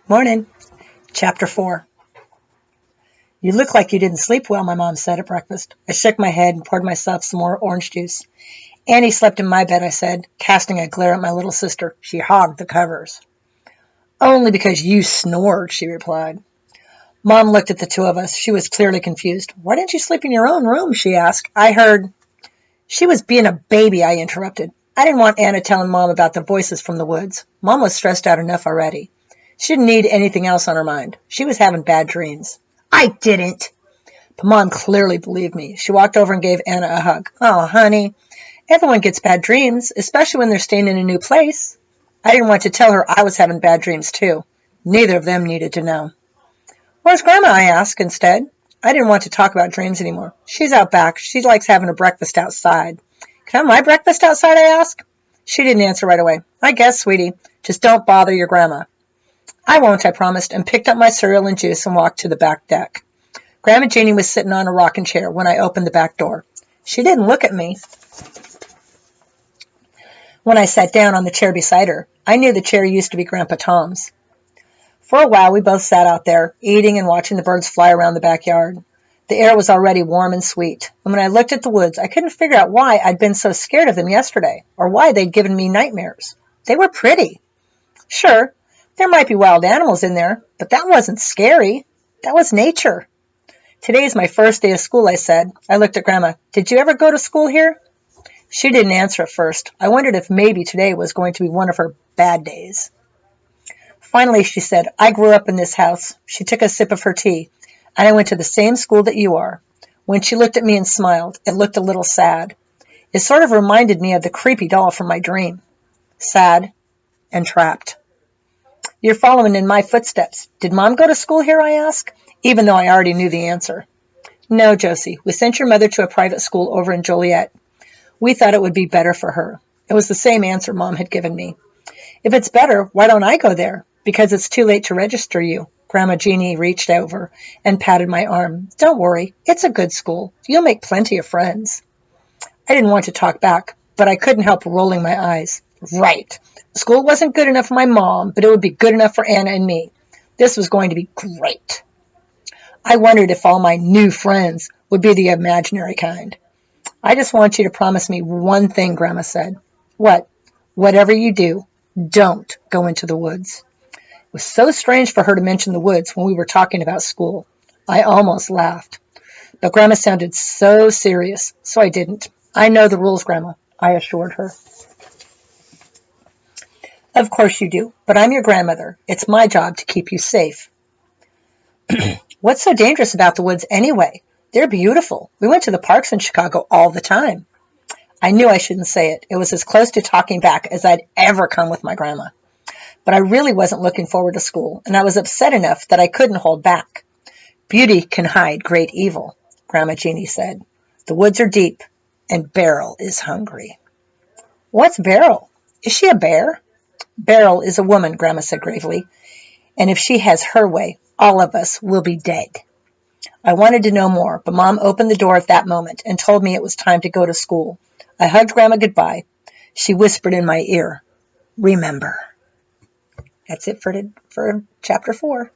Morning. Chapter 4. You look like you didn't sleep well, my mom said at breakfast. I shook my head and poured myself some more orange juice. Annie slept in my bed, I said, casting a glare at my little sister. She hogged the covers. Only because you snored, she replied. Mom looked at the two of us. She was clearly confused. Why didn't you sleep in your own room, she asked. I heard. She was being a baby, I interrupted. I didn't want Anna telling Mom about the voices from the woods. Mom was stressed out enough already. She didn't need anything else on her mind. She was having bad dreams. I didn't. But Mom clearly believed me. She walked over and gave Anna a hug. Oh, honey, everyone gets bad dreams, especially when they're staying in a new place. I didn't want to tell her I was having bad dreams, too. Neither of them needed to know. Where's Grandma? I asked instead. I didn't want to talk about dreams anymore. She's out back. She likes having her breakfast outside. Can I have my breakfast outside? I asked. She didn't answer right away. I guess, sweetie. Just don't bother your grandma. I won't, I promised, and picked up my cereal and juice and walked to the back deck. Grandma Jeanie was sitting on a rocking chair when I opened the back door. She didn't look at me. When I sat down on the chair beside her, I knew the chair used to be Grandpa Tom's. For a while, we both sat out there, eating and watching the birds fly around the backyard. The air was already warm and sweet, and when I looked at the woods, I couldn't figure out why I'd been so scared of them yesterday, or why they'd given me nightmares. They were pretty. Sure, there might be wild animals in there, but that wasn't scary. That was nature. Today is my first day of school, I said. I looked at Grandma. Did you ever go to school here? She didn't answer at first. I wondered if maybe today was going to be one of her bad days. Finally, she said, I grew up in this house. She took a sip of her tea, and I went to the same school that you are. When she looked at me and smiled, it looked a little sad. It sort of reminded me of the creepy doll from my dream. Sad and trapped. You're following in my footsteps. Did Mom go to school here, I asked, even though I already knew the answer. No, Josie, we sent your mother to a private school over in Joliet. We thought it would be better for her. It was the same answer Mom had given me. If it's better, why don't I go there? Because it's too late to register you. Grandma Jeanie reached over and patted my arm. Don't worry, it's a good school. You'll make plenty of friends. I didn't want to talk back, but I couldn't help rolling my eyes. Right. School wasn't good enough for my mom, but it would be good enough for Anna and me. This was going to be great. I wondered if all my new friends would be the imaginary kind. I just want you to promise me one thing, Grandma said. What? Whatever you do, don't go into the woods. It was so strange for her to mention the woods when we were talking about school. I almost laughed. But Grandma sounded so serious, so I didn't. I know the rules, Grandma, I assured her. Of course you do, but I'm your grandmother. It's my job to keep you safe. What's so dangerous about the woods anyway? They're beautiful. We went to the parks in Chicago all the time. I knew I shouldn't say it. It was as close to talking back as I'd ever come with my grandma. But I really wasn't looking forward to school, and I was upset enough that I couldn't hold back. Beauty can hide great evil, Grandma Jeanie said. The woods are deep, and Beryl is hungry. What's Beryl? Is she a bear? Beryl is a woman, Grandma said gravely, and if she has her way, all of us will be dead. I wanted to know more, but Mom opened the door at that moment and told me it was time to go to school. I hugged Grandma goodbye. She whispered in my ear, remember. That's it for chapter 4.